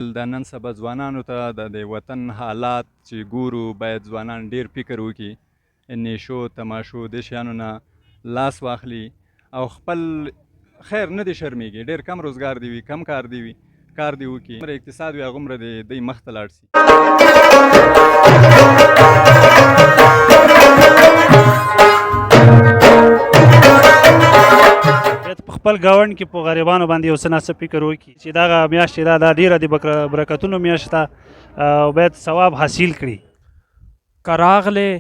د نن سبا ځوانانو ته د وطن حالات چې ګورو باید ځوانان ډیر فکر وکړي، نیشو تماشو د شیانو نه لاس واخلي او خپل خیر نه دی شرمیږي. ډیر کم روزګار دی وي، کم کار دی وي، کار دی وکړي. هغومره اقتصاد وي هغومره دی مخ ته لاړ شي. په خپل ګاونډ کې په غریبانو باندې یو څه ناڅه فکر وکړي چې دغه میاشت چې دا ډېره د برکتونو میاشت ده او باید ثواب حاصل کړي. که راغلې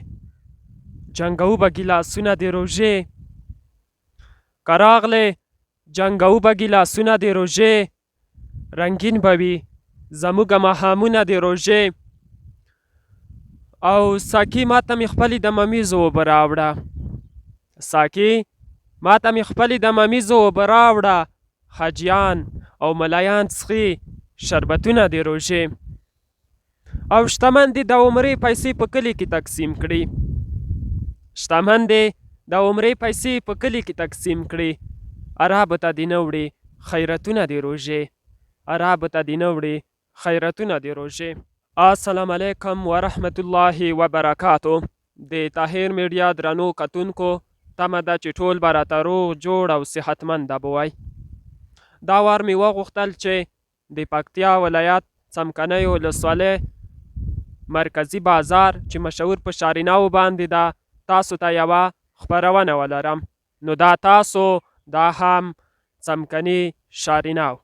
جنګو به ګیلاسونه د روژې، که راغلې جنګو به ګیلاسونه د روژې، رنګین به وي زموږ ماښامونه د روژې. او ساقي ماته مې خپلې د ممیزو اوبه راوړه، ساقي ماته مې خپلې د ممیزو اوبه راوړه. حاجیان او ملایان څښي شربتونه د روژې. او شتمن دې د عمرې پیسې په کلي کې تقسیم کړي، شتمن دې د عمرې پیسې په کلي کې تقسیم کړي. عربو ته دې نه وړي خیرتونه د روژې، عربو ته دې نه وړي خیرتونه د روژې. السلام علیکم ورحمت الله وبرکاتو. د طاهر میډیا درنو کتونکو تمه ده چې ټول به راته روغ جوړ او صحتمنده به وای. دا وار مې وغوښتل چې د پکتیا ولایت څمکنیو ولسوالۍ مرکزي بازار چې مشهور په شاریناو باندې ده تاسو ته یوه خپرونه ولرم. نو دا تاسو دا هم څمکني شاریناو.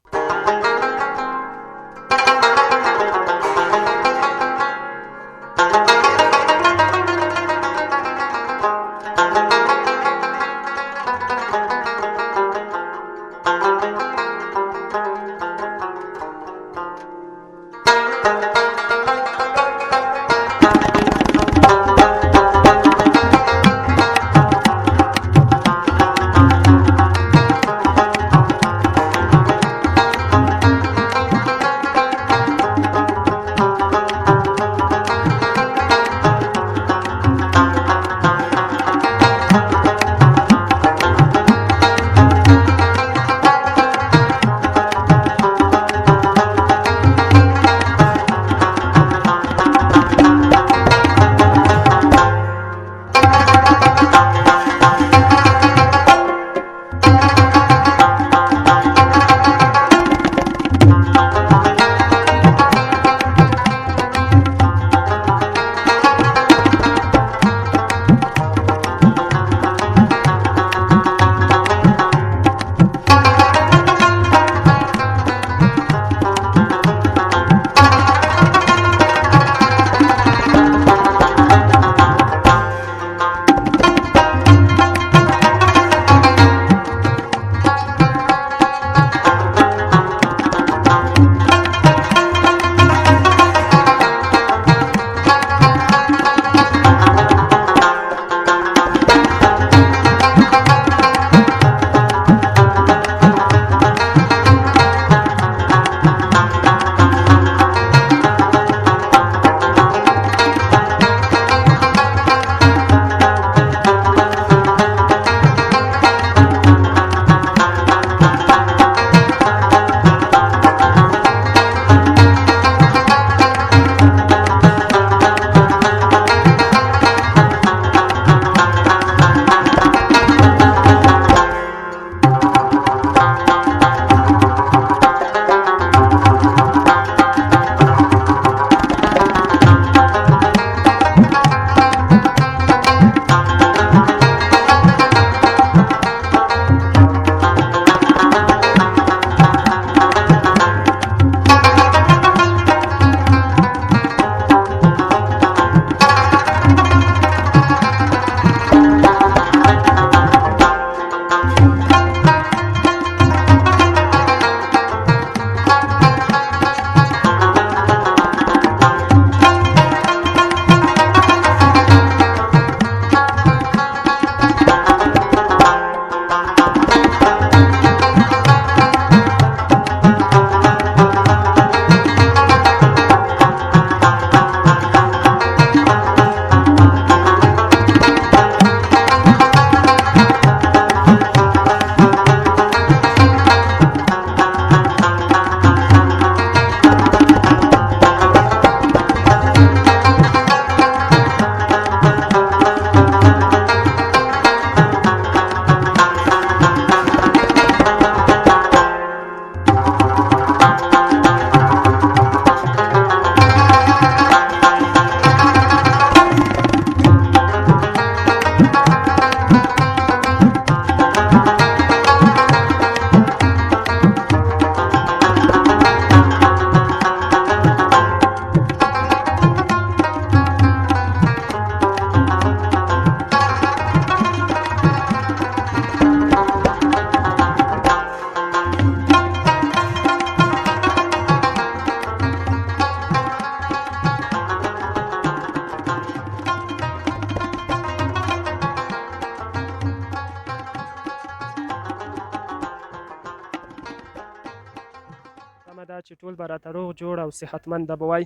ټول به راته روغ جوړ او صحتمنده به وای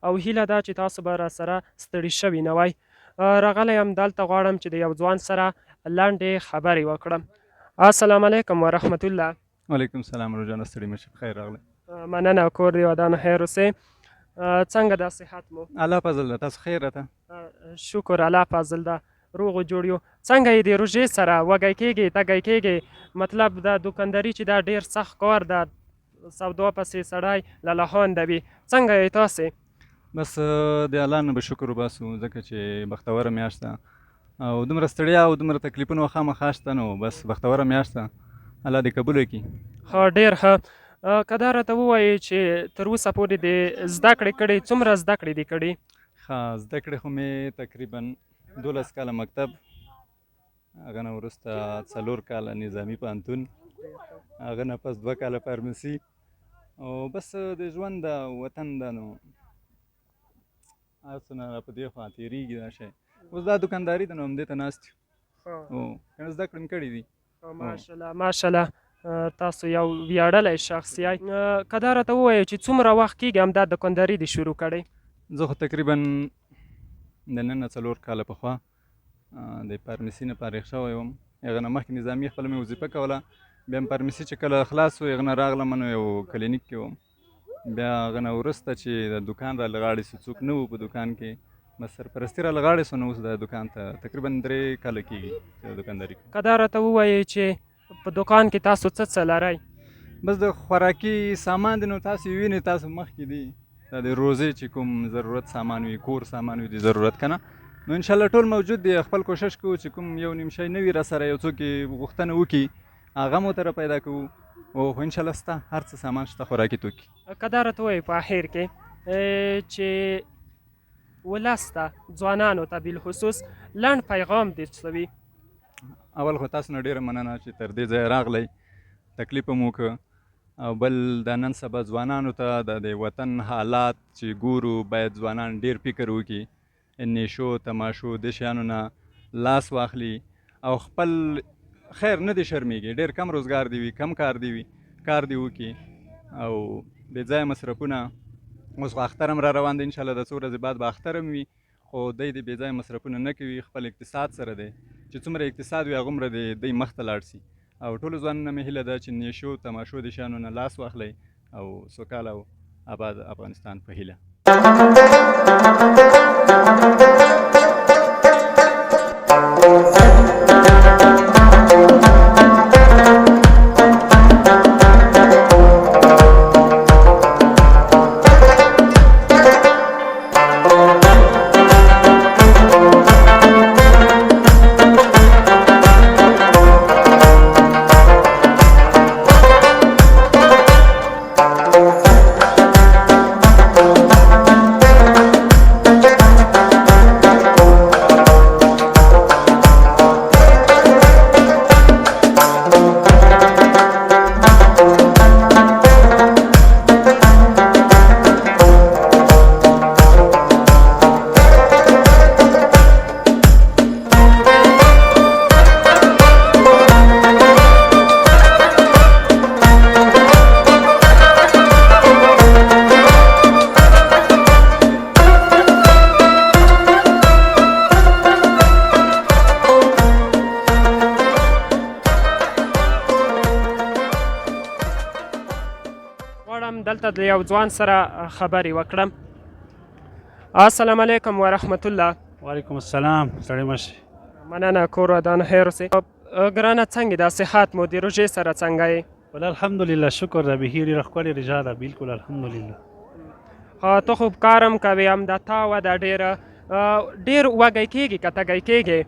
او هیله ده چې تاسو به راسره ستړي شوي نه وای. راغلی یم دلته غواړم چې د یو ځوان سره لنډې خبرې وکړم. السلام علیکم ورحمت الله. وعلیکم السلام روجانه، ستړي مه شئ، بخیر راغلی. مننه، کور دې ودان خیر اوسې. څنګه ده صحت مو؟ الله فضل ده، تاسو خیر راته؟ شکر الله فضل ده، روغ و جوړ یو. څنګه یې د روژې سره وږی کېږي تږی کېږي؟ مطلب د دوکانداري چې دا ډېر سخت کار ده، سودا پسې سړی لالهانده وي. څنګه یې تاسې؟ بس د الله نه به شکر وباسو ځکه چې بختوره میاشت ده او دومره ستړیا او دومره تکلیفونه خامخا شته، نو بس بختوره میاشت ده، الله دې قبوله کړي. ښه، ډېر ښه. که دا راته ووایې چې تر اوسه پورې دې زده کړې کړې، څومره زده کړې دې کړې؟ ښه، زده کړې خو مې تقریبا 12 کاله مکتب، هغه نه وروسته 4 کاله نظامي پوهنتون، هغه نه پس 2 کاله فارمسي او بس د ژوند د وطن ده، نو هر څه نه را په دې خوا تېرېږي دا شی. اوس دا دوکانداري ده نو همدې ته ناست یو. کنه زده کړې مې کړې دي. ماشاءالله ماشاءالله، تاسو یو ویاړلی شخص یای. که دا راته ووایې چې څومره وخت کېږي همدا دوکانداري دې شروع کړی؟ زه خو تقریبا د نن نه 4 کاله پخوا د فارمسي نه فارغ شوی وم. هغه نه مخکې نظامي خپله مې وظیفه کوله، بیا مې فارمسي چې کله خلاص و هغه نه راغلم نو یو کلینیک کې وم. بیا هغه نه وروسته چې د دوکان را لغاړې سو، څوک نه وو په دوکان کې، بس سرپرستي را لغاړې سو، نو اوس د دوکان ته تقریبا 3 کاله کېږي چې دوکانداري کوم. که دا راته ووایې چې په دوکان کې تاسو څه لرئ؟ بس د خوراکي سامان دی، نو تاسو وینئ، تاسو مخکې دی دا د روزې چې کوم ضرورت سامان وي، کور سامان وي د ضرورت که نه، نو انشاءالله ټول موجود دی. خپل کوشش کوو چې کوم یو نیم شی نه وي را سره، یو څوک یې غوښتنه وکړي هغه مو ته پیدا کوو، او خو انشاءالله سته هر څه سامان شته خوراکي توکي. که دا راته ووایې په اخر کې چې ولس ته، ځوانانو ته بالخصوص لنډ پیغام دې څه وي؟ اول خو تاسو نه ډېره مننه چې تر دې ځایه راغلی، تکلیف مو وکړه، او بل د نن سبا ځوانانو ته د وطن حالات چې ګورو، باید ځوانان ډېر فکر وکړي، نیشو تماشو د شیانو نه لاس واخلي او خپل خیر نه دې شرمېږي. ډېر کم روزګار دی وي، کم کار دی وي، کار دې وکړي او بې ځایه مصرفونه. اوس خو اختر هم را روان دی، انشاءالله د څو ورځې بعد به اختر هم وي، خو دی د بې ځایه مصرفونه نه کوي، خپل اقتصاد سره دی چې څومره اقتصاد وي هغومره دی مخ ته لاړ شي. او ټولو ځوانانو مې هیله ده چې نیشو تماشو د شیانو نه لاس واخلئ او سوکاله او آباد افغانستان په هیله. دلته د یو ځوان سره خبرې وکړم. السلام علیکم ورحمت الله. وعلیکم السلام، ستړي مه شئ. مننه، کور ودان خیر اوسې. ګرانه څنګه ده صحت مو؟ د روژې سره څنګه یې؟ ول الحمدلله، شکر ده، بهي ډېره ښکلې رجا ده، بلکل الحمدلله. ته خو کار هم کوې، همدا تاوه ده ډېره، ډېر وږی کېږي که تږی کېږي؟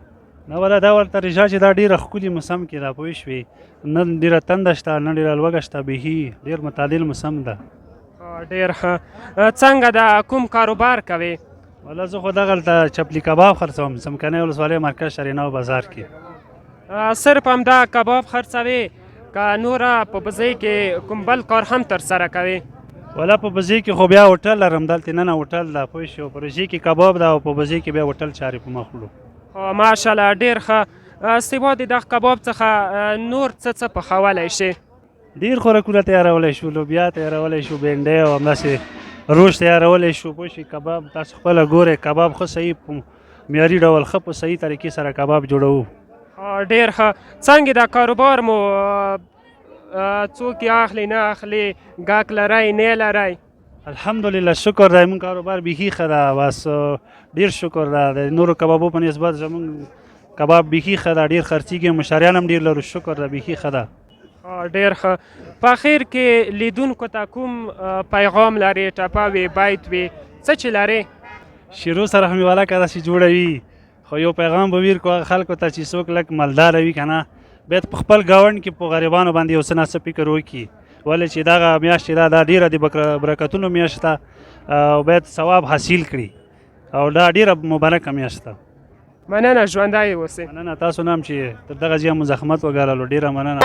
نه ولا دا ورته رجا چې دا ډېره ښکلې موسم کې ده، پوه شوې، نه ډېره تنده شته نه ډېره لوږه شته، بهي ډېر معتدل موسم ده. ډېر ښه. څنګه ده، کوم کاروبار کوې؟ والا زه خو دغلته چپلي کباب خرڅوم، څمکنۍ ولسوالۍ مرکز شرینو بازار کې. صرف همدا کباب خرڅوې که نوره په بزۍ کې کوم بل کار هم ترسره کوې؟ والا په بزۍ کې خو بیا هوټل لرم، دلته ننه هوټل ده، پوه شو، په روژې کې کباب ده او په بزۍ کې بیا هوټل چارې په مخ وړو. ماشاءالله ډېر ښه. سوا د دغه کباب څخه نور څه پخولی شي؟ ډېر خوراکونه تیارولی شو، لوبیا تیارولی شو، بینډۍ او همداسې روش تیارولی شو. پوه شئ کباب تاسو خپله ګورئ، کباب ښه صحیح په معیاري ډول ښه په صحیح طریقې سره کباب جوړوو. ډېر ښه. څنګه دا کاروبار مو څوک یې اخلي نه اخلي، ګاک لرئ نه لرئ؟ الحمدلله شکر دی، مونږ کاروبار بیخي ښه ده، بس ډېر شکر ده. د نورو کبابو په نسبت زمونږ کباب بیخي ښه ده، ډېر خرڅېږي، مشتریان هم ډېر لرو. شکر ده، بیخي ښه ده. ډېر ښه. په اخر کې لیدونکو ته کوم پیغام لرې، ټپه وي، بیت وي، څه چې لرې؟ شیرو سره خو مې والکه داسې جوړه وي، خو یو پیغام به ویر کو خلکو ته چې څوک لږ مالداره وي که نه، باید په خپل ګاونډ کې په غریبانو باندې یو څه ناڅه فکر وکړي، ولې چې دغه میاشت چې دا ډېره د برکتونو میاشت ده او باید ثواب حاصل کړي او دا ډېره مبارکه میاشت ده. مننه، ژوندی اوسئ. مننه تاسو نه هم چې تر دغه ځایه مو زحمت وګاللو، ډېره مننه.